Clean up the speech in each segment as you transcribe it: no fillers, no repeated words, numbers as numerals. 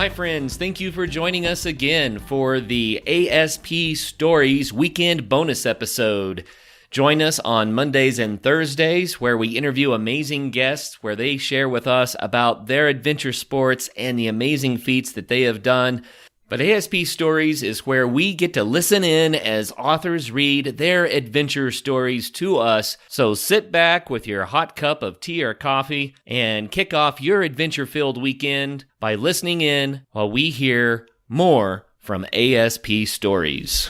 Hi friends, thank you for joining us again for the ASP Stories weekend bonus episode. Join us on Mondays and Thursdays where we interview amazing guests where they share with us about their adventure sports and the amazing feats that they have done. But ASP Stories is where we get to listen in as authors read their adventure stories to us. So sit back with your hot cup of tea or coffee and kick off your adventure-filled weekend by listening in while we hear more from ASP Stories.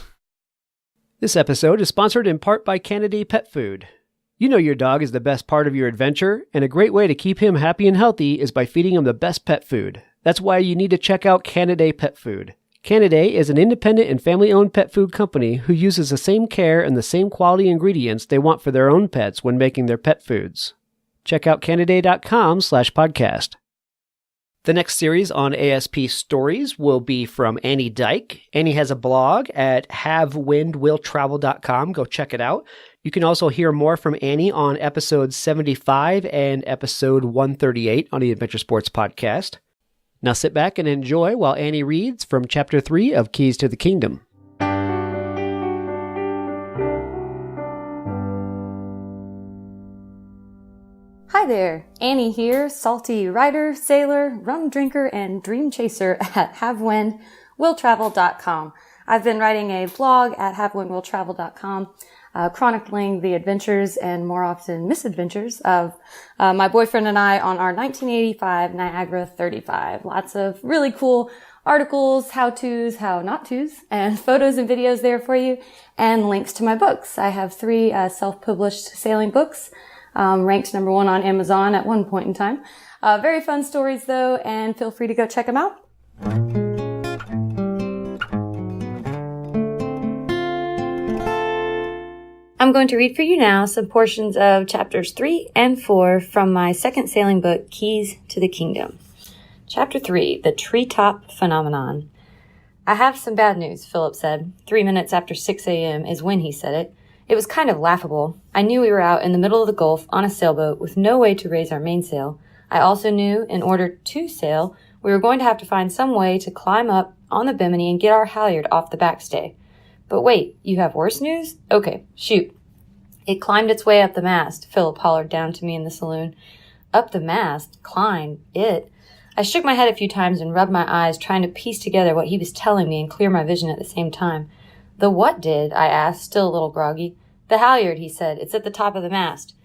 This episode is sponsored in part by Canada Pet Food. You know your dog is the best part of your adventure, and a great way to keep him happy and healthy is by feeding him the best pet food. That's why you need to check out Canada Pet Food. Canada is an independent and family-owned pet food company who uses the same care and the same quality ingredients they want for their own pets when making their pet foods. Check out Canada.com/podcast. The next series on ASP Stories will be from Annie Dike. Annie has a blog at havewindwilltravel.com. Go check it out. You can also hear more from Annie on episode 75 and episode 138 on the Adventure Sports Podcast. Now sit back and enjoy while Annie reads from Chapter 3 of Keys to the Kingdom. Hi there, Annie here, salty writer, sailor, rum drinker, and dream chaser at havewindwilltravel.com. I've been writing a blog at havewindwilltravel.com, chronicling the adventures and more often misadventures of my boyfriend and I on our 1985 Niagara 35. Lots of really cool articles, how-tos, how-not-tos, and photos and videos there for you, and links to my books. I have 3 self-published sailing books, ranked number 1 on Amazon at one point in time. Very fun stories though, and feel free to go check them out. I'm going to read for you now some portions of chapters 3 and 4 from my second sailing book, Keys to the Kingdom. Chapter 3, The Treetop Phenomenon. I have some bad news, Phillip said. 3 minutes after 6 a.m. is when he said it. It was kind of laughable. I knew we were out in the middle of the Gulf on a sailboat with no way to raise our mainsail. I also knew in order to sail, we were going to have to find some way to climb up on the bimini and get our halyard off the backstay. But wait, you have worse news? Okay, shoot. It climbed its way up the mast, Phillip hollered down to me in the saloon. Up the mast? Climb? It? I shook my head a few times and rubbed my eyes, trying to piece together what he was telling me and clear my vision at the same time. The what did? I asked, still a little groggy. The halyard, he said. It's at the top of the mast.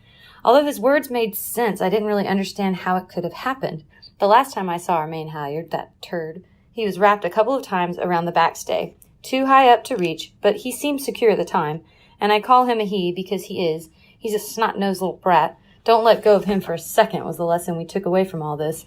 Although his words made sense, I didn't really understand how it could have happened. The last time I saw our main halyard, that turd, he was wrapped a couple of times around the backstay. Too high up to reach, but he seemed secure at the time. And I call him a he because he is. He's a snot-nosed little brat. Don't let go of him for a second was the lesson we took away from all this.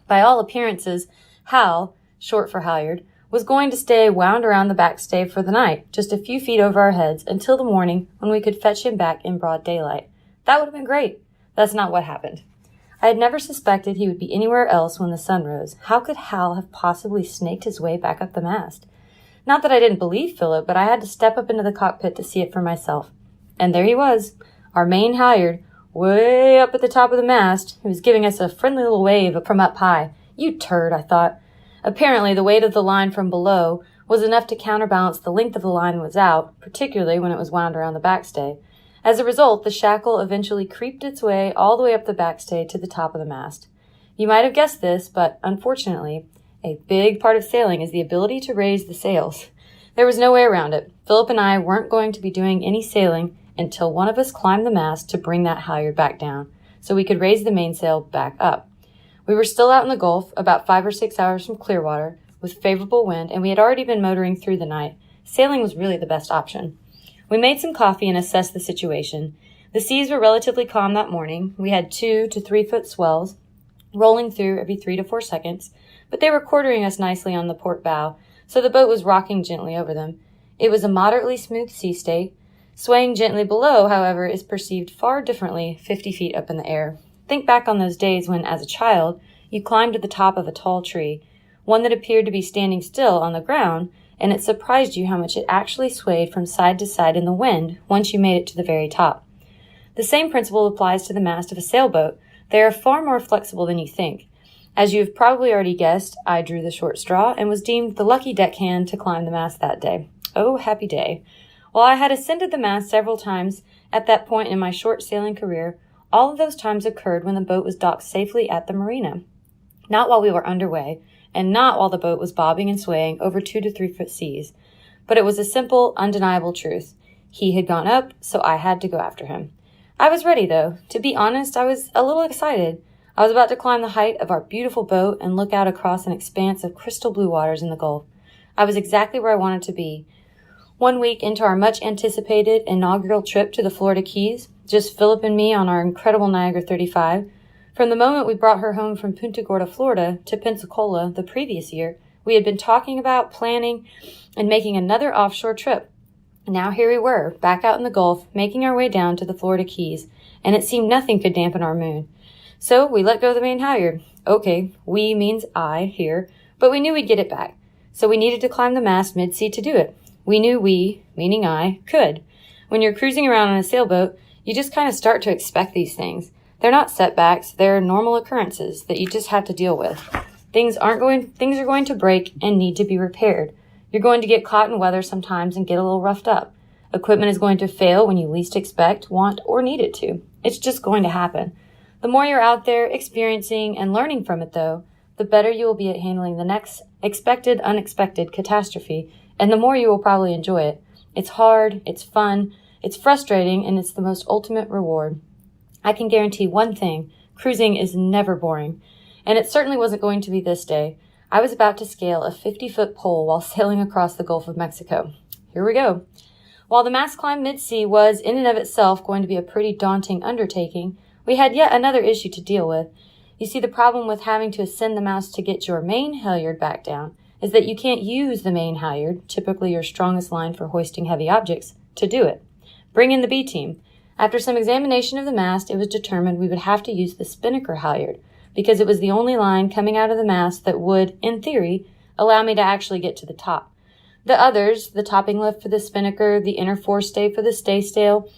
By all appearances, Hal, short for halyard, was going to stay wound around the backstay for the night, just a few feet over our heads, until the morning when we could fetch him back in broad daylight. That would have been great. That's not what happened. I had never suspected he would be anywhere else when the sun rose. How could Hal have possibly snaked his way back up the mast? Not that I didn't believe Phillip, but I had to step up into the cockpit to see it for myself. And there he was, our main halyard, way up at the top of the mast. He was giving us a friendly little wave from up high. You turd, I thought. Apparently, the weight of the line from below was enough to counterbalance the length of the line that was out, particularly when it was wound around the backstay. As a result, the shackle eventually creeped its way all the way up the backstay to the top of the mast. You might have guessed this, but unfortunately, a big part of sailing is the ability to raise the sails. There was no way around it. Phillip and I weren't going to be doing any sailing until one of us climbed the mast to bring that halyard back down, so we could raise the mainsail back up. We were still out in the Gulf, about 5 or 6 hours from Clearwater, with favorable wind, and we had already been motoring through the night. Sailing was really the best option. We made some coffee and assessed the situation. The seas were relatively calm that morning. We had 2 to 3 foot swells, rolling through every 3 to 4 seconds, but they were quartering us nicely on the port bow, so the boat was rocking gently over them. It was a moderately smooth sea state. Swaying gently below, however, is perceived far differently 50 feet up in the air. Think back on those days when, as a child, you climbed to the top of a tall tree, one that appeared to be standing still on the ground, and it surprised you how much it actually swayed from side to side in the wind once you made it to the very top. The same principle applies to the mast of a sailboat. They are far more flexible than you think. As you've probably already guessed, I drew the short straw and was deemed the lucky deckhand to climb the mast that day. Oh, happy day. While I had ascended the mast several times at that point in my short sailing career, all of those times occurred when the boat was docked safely at the marina. Not while we were underway, and not while the boat was bobbing and swaying over 2 to 3 foot seas. But it was a simple, undeniable truth. He had gone up, so I had to go after him. I was ready, though. To be honest, I was a little excited. I was about to climb the height of our beautiful boat and look out across an expanse of crystal blue waters in the Gulf. I was exactly where I wanted to be. 1 week into our much-anticipated inaugural trip to the Florida Keys, just Phillip and me on our incredible Niagara 35, from the moment we brought her home from Punta Gorda, Florida, to Pensacola the previous year, we had been talking about, planning, and making another offshore trip. Now here we were, back out in the Gulf, making our way down to the Florida Keys, and it seemed nothing could dampen our mood. So we let go of the main halyard. Okay, we means I here, but we knew we'd get it back. So we needed to climb the mast mid-sea to do it. We knew we, meaning I, could. When you're cruising around on a sailboat, you just kind of start to expect these things. They're not setbacks, they're normal occurrences that you just have to deal with. Things are going to break and need to be repaired. You're going to get caught in weather sometimes and get a little roughed up. Equipment is going to fail when you least expect, want, or need it to. It's just going to happen. The more you're out there experiencing and learning from it, though, the better you will be at handling the next expected, unexpected catastrophe, and the more you will probably enjoy it. It's hard, it's fun, it's frustrating, and it's the most ultimate reward. I can guarantee one thing, cruising is never boring. And it certainly wasn't going to be this day. I was about to scale a 50-foot pole while sailing across the Gulf of Mexico. Here we go. While the mast climb mid-sea was, in and of itself, going to be a pretty daunting undertaking, we had yet another issue to deal with. You see, the problem with having to ascend the mast to get your main halyard back down is that you can't use the main halyard, typically your strongest line for hoisting heavy objects, to do it. Bring in the B team. After some examination of the mast, it was determined we would have to use the spinnaker halyard, because it was the only line coming out of the mast that would, in theory, allow me to actually get to the top. The others, the topping lift for the spinnaker, the inner forestay for the staysail,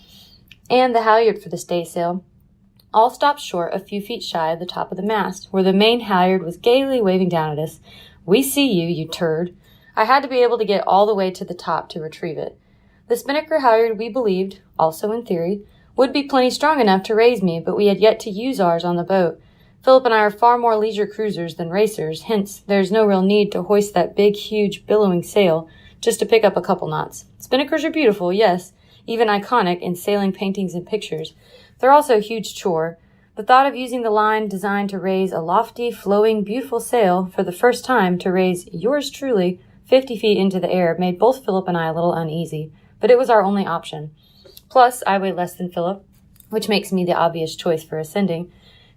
and the halyard for the staysail, all stopped short a few feet shy of the top of the mast, where the main halyard was gaily waving down at us. "We see you, you turd." I had to be able to get all the way to the top to retrieve it. The spinnaker halyard, we believed, also in theory, would be plenty strong enough to raise me, but we had yet to use ours on the boat. Phillip and I are far more leisure cruisers than racers, hence there's no real need to hoist that big, huge, billowing sail just to pick up a couple knots. Spinnakers are beautiful, yes, even iconic in sailing paintings and pictures. They're also a huge chore. The thought of using the line designed to raise a lofty, flowing, beautiful sail for the first time to raise yours truly 50 feet into the air made both Phillip and I a little uneasy, but it was our only option. Plus, I weigh less than Phillip, which makes me the obvious choice for ascending.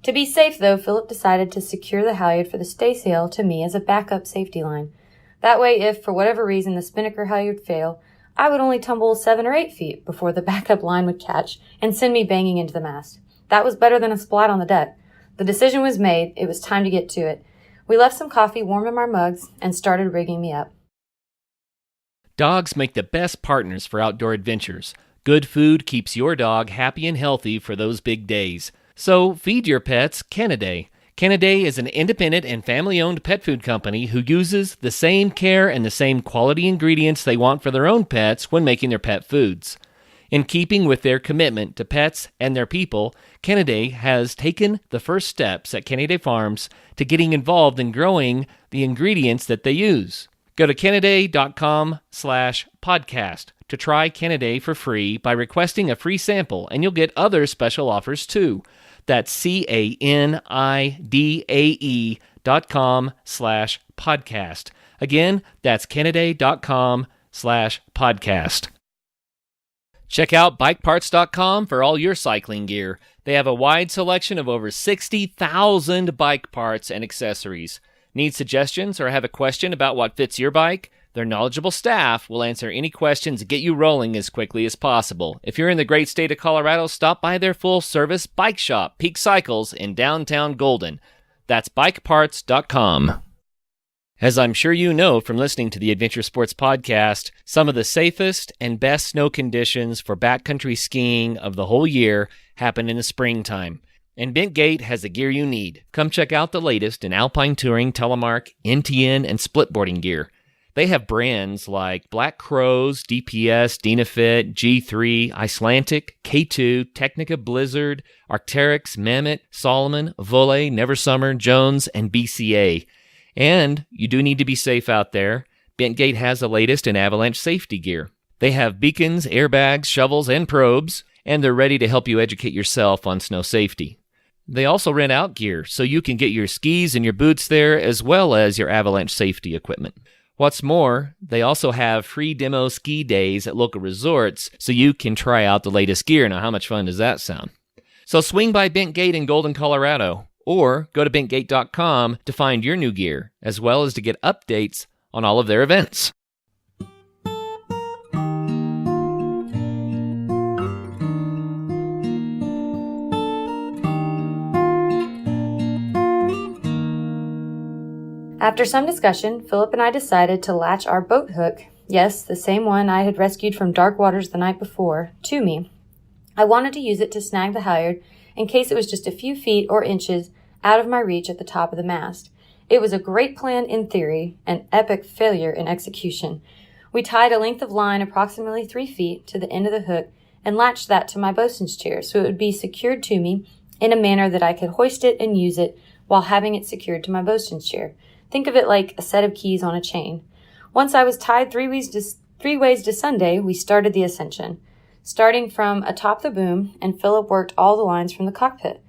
To be safe, though, Phillip decided to secure the halyard for the staysail to me as a backup safety line. That way, if, for whatever reason, the spinnaker halyard failed, I would only tumble 7 or 8 feet before the backup line would catch and send me banging into the mast. That was better than a splat on the deck. The decision was made. It was time to get to it. We left some coffee warm in our mugs and started rigging me up. Dogs make the best partners for outdoor adventures. Good food keeps your dog happy and healthy for those big days. So feed your pets Canaday. Canaday is an independent and family-owned pet food company who uses the same care and the same quality ingredients they want for their own pets when making their pet foods. In keeping with their commitment to pets and their people, Canaday has taken the first steps at Canaday Farms to getting involved in growing the ingredients that they use. Go to canaday.com/podcast to try Canaday for free by requesting a free sample, and you'll get other special offers too. That's CANIDAE.com/podcast. Again, that's canaday.com/podcast. Check out bikeparts.com for all your cycling gear. They have a wide selection of over 60,000 bike parts and accessories. Need suggestions or have a question about what fits your bike? Their knowledgeable staff will answer any questions and get you rolling as quickly as possible. If you're in the great state of Colorado, stop by their full-service bike shop, Peak Cycles, in downtown Golden. That's bikeparts.com. As I'm sure you know from listening to the Adventure Sports Podcast, some of the safest and best snow conditions for backcountry skiing of the whole year happen in the springtime. And Bentgate has the gear you need. Come check out the latest in alpine touring, telemark, NTN, and splitboarding gear. They have brands like Black Crows, DPS, Dynafit, G3, Icelantic, K2, Technica Blizzard, Arc'teryx, Mammoth, Solomon, Volley, Neversummer, Jones, and BCA. And you do need to be safe out there. Bentgate has the latest in avalanche safety gear. They have beacons, airbags, shovels, and probes, and they're ready to help you educate yourself on snow safety. They also rent out gear, so you can get your skis and your boots there, as well as your avalanche safety equipment. What's more, they also have free demo ski days at local resorts, so you can try out the latest gear. Now, how much fun does that sound? So swing by Bentgate in Golden, Colorado, or go to bentgate.com to find your new gear, as well as to get updates on all of their events. After some discussion, Phillip and I decided to latch our boat hook, yes, the same one I had rescued from dark waters the night before, to me. I wanted to use it to snag the halyard in case it was just a few feet or inches out of my reach at the top of the mast. It was a great plan in theory, an epic failure in execution. We tied a length of line approximately 3 feet to the end of the hook and latched that to my bosun's chair so it would be secured to me in a manner that I could hoist it and use it while having it secured to my bosun's chair. Think of it like a set of keys on a chain. Once I was tied three ways to Sunday, we started the ascension, starting from atop the boom, and Phillip worked all the lines from the cockpit.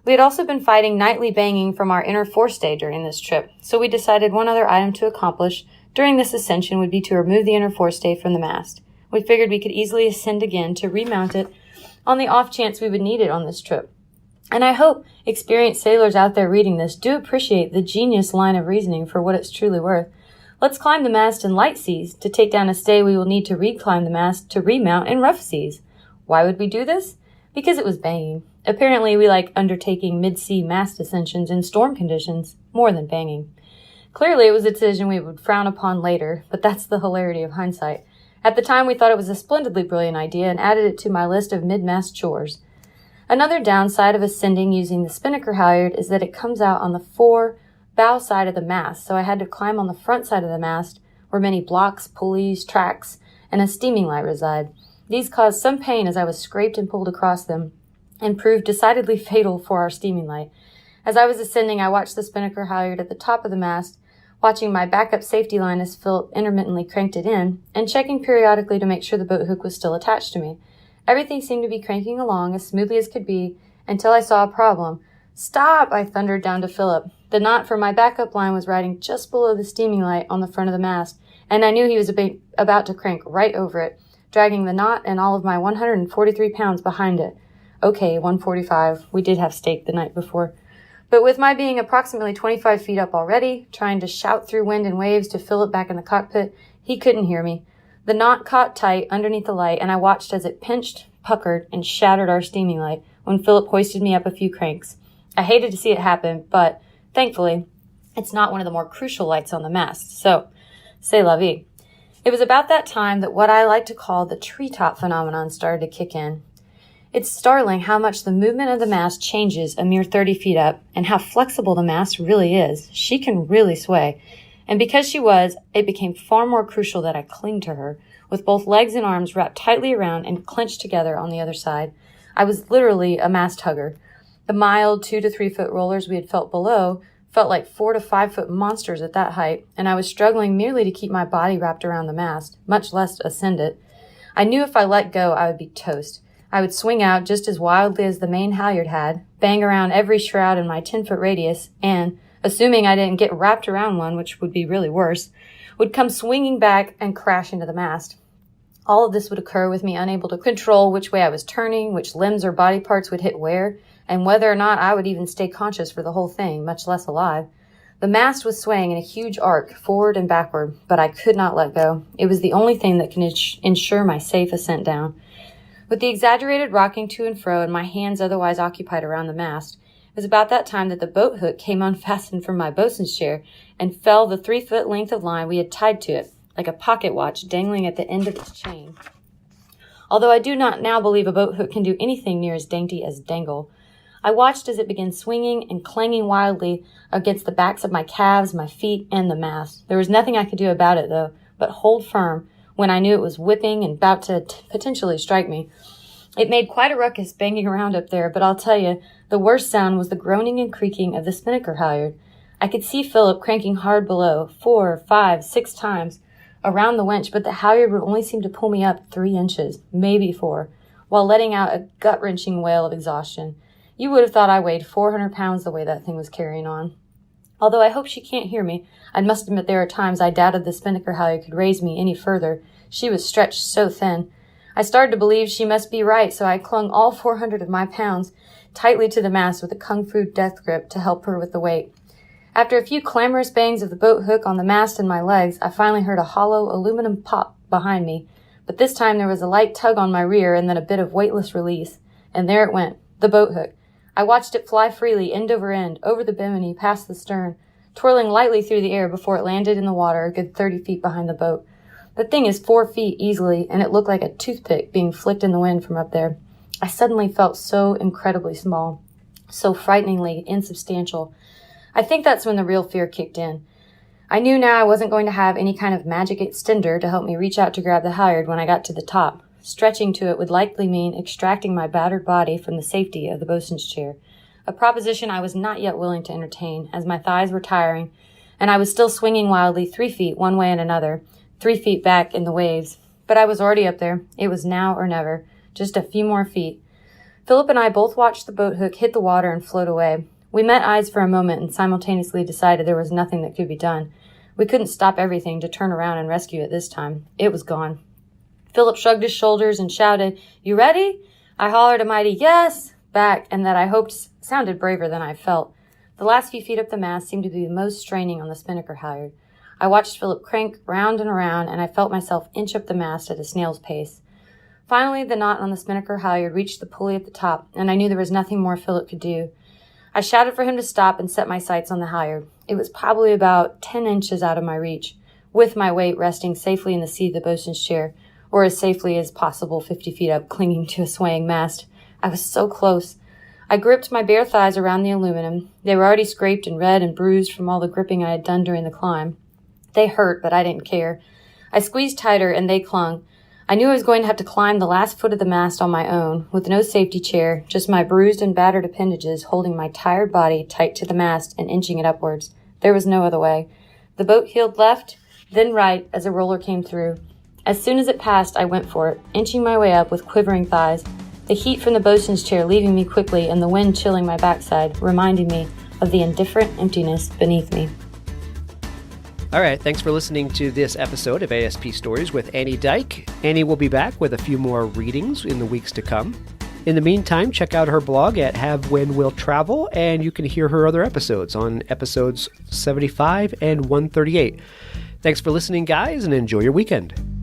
We had also been fighting nightly banging from our inner forestay during this trip, so we decided one other item to accomplish during this ascension would be to remove the inner forestay from the mast. We figured we could easily ascend again to remount it on the off chance we would need it on this trip. And I hope experienced sailors out there reading this do appreciate the genius line of reasoning for what it's truly worth. Let's climb the mast in light seas. To take down a stay, we will need to reclimb the mast to remount in rough seas. Why would we do this? Because it was banging. Apparently, we like undertaking mid-sea mast ascensions in storm conditions more than banging. Clearly, it was a decision we would frown upon later, but that's the hilarity of hindsight. At the time, we thought it was a splendidly brilliant idea and added it to my list of mid-mast chores. Another downside of ascending using the spinnaker halyard is that it comes out on the fore bow side of the mast, so I had to climb on the front side of the mast where many blocks, pulleys, tracks, and a steaming light reside. These caused some pain as I was scraped and pulled across them, and proved decidedly fatal for our steaming light. As I was ascending, I watched the spinnaker halyard at the top of the mast, watching my backup safety line as Phillip intermittently cranked it in, and checking periodically to make sure the boat hook was still attached to me. Everything seemed to be cranking along as smoothly as could be until I saw a problem. "Stop!" I thundered down to Phillip. The knot for my backup line was riding just below the steaming light on the front of the mast, and I knew he was about to crank right over it, dragging the knot and all of my 143 pounds behind it. Okay, 145. We did have steak the night before. But with my being approximately 25 feet up already, trying to shout through wind and waves to Phillip back in the cockpit, he couldn't hear me. The knot caught tight underneath the light, and I watched as it pinched, puckered, and shattered our steaming light when Phillip hoisted me up a few cranks. I hated to see it happen, but, thankfully, it's not one of the more crucial lights on the mast, so, c'est la vie. It was about that time that what I like to call the treetop phenomenon started to kick in. It's startling how much the movement of the mast changes a mere 30 feet up, and how flexible the mast really is. She can really sway. And because she was, it became far more crucial that I cling to her, with both legs and arms wrapped tightly around and clenched together on the other side. I was literally a mast hugger. The mild 2 to 3 foot rollers we had felt below felt like 4 to 5 foot monsters at that height, and I was struggling merely to keep my body wrapped around the mast, much less ascend it. I knew if I let go, I would be toast. I would swing out just as wildly as the main halyard had, bang around every shroud in my 10-foot radius, and, assuming I didn't get wrapped around one, which would be really worse, would come swinging back and crash into the mast. All of this would occur with me unable to control which way I was turning, which limbs or body parts would hit where, and whether or not I would even stay conscious for the whole thing, much less alive. The mast was swaying in a huge arc, forward and backward, but I could not let go. It was the only thing that can ensure my safe ascent down. With the exaggerated rocking to and fro and my hands otherwise occupied around the mast, it was about that time that the boat hook came unfastened from my bosun's chair and fell the 3-foot length of line we had tied to it, like a pocket watch dangling at the end of its chain. Although I do not now believe a boat hook can do anything near as dainty as dangle, I watched as it began swinging and clanging wildly against the backs of my calves, my feet, and the mast. There was nothing I could do about it, though, but hold firm when I knew it was whipping and about to potentially strike me. It made quite a ruckus banging around up there, but I'll tell you, the worst sound was the groaning and creaking of the spinnaker halyard. I could see Phillip cranking hard below, 4, 5, 6 times around the winch, but the halyard would only seem to pull me up 3 inches, maybe 4, while letting out a gut-wrenching wail of exhaustion. You would have thought I weighed 400 pounds the way that thing was carrying on. Although I hope she can't hear me, I must admit there are times I doubted the spinnaker halyard could raise me any further. She was stretched so thin. I started to believe she must be right, so I clung all 400 of my pounds tightly to the mast with a kung fu death grip to help her with the weight. After a few clamorous bangs of the boat hook on the mast and my legs, I finally heard a hollow aluminum pop behind me. But this time there was a light tug on my rear and then a bit of weightless release. And there it went, the boat hook. I watched it fly freely, end over end, over the bimini, past the stern, twirling lightly through the air before it landed in the water a good 30 feet behind the boat. The thing is 4 feet easily, and it looked like a toothpick being flicked in the wind from up there. I suddenly felt so incredibly small, so frighteningly insubstantial. I think that's when the real fear kicked in. I knew now I wasn't going to have any kind of magic extender to help me reach out to grab the halyard when I got to the top. Stretching to it would likely mean extracting my battered body from the safety of the bosun's chair, a proposition I was not yet willing to entertain, as my thighs were tiring, and I was still swinging wildly 3 feet one way and another, 3 feet back in the waves. But I was already up there. It was now or never. Just a few more feet. Phillip and I both watched the boat hook hit the water and float away. We met eyes for a moment and simultaneously decided there was nothing that could be done. We couldn't stop everything to turn around and rescue it this time. It was gone. Phillip shrugged his shoulders and shouted, "You ready?" I hollered a mighty yes back, and that I hoped sounded braver than I felt. The last few feet up the mast seemed to be the most straining on the spinnaker halyard. I watched Phillip crank round and around, and I felt myself inch up the mast at a snail's pace. Finally, the knot on the spinnaker halyard reached the pulley at the top, and I knew there was nothing more Phillip could do. I shouted for him to stop and set my sights on the halyard. It was probably about 10 inches out of my reach, with my weight resting safely in the seat of the bosun's chair, or as safely as possible 50 feet up, clinging to a swaying mast. I was so close. I gripped my bare thighs around the aluminum. They were already scraped and red and bruised from all the gripping I had done during the climb. They hurt, but I didn't care. I squeezed tighter, and they clung. I knew I was going to have to climb the last foot of the mast on my own, with no safety chair, just my bruised and battered appendages holding my tired body tight to the mast and inching it upwards. There was no other way. The boat heeled left, then right, as a roller came through. As soon as it passed, I went for it, inching my way up with quivering thighs, the heat from the bosun's chair leaving me quickly and the wind chilling my backside, reminding me of the indifferent emptiness beneath me. All right, thanks for listening to this episode of ASP Stories with Annie Dike. Annie will be back with a few more readings in the weeks to come. In the meantime, check out her blog at Have When Will Travel, and you can hear her other episodes on episodes 75 and 138. Thanks for listening, guys, and enjoy your weekend.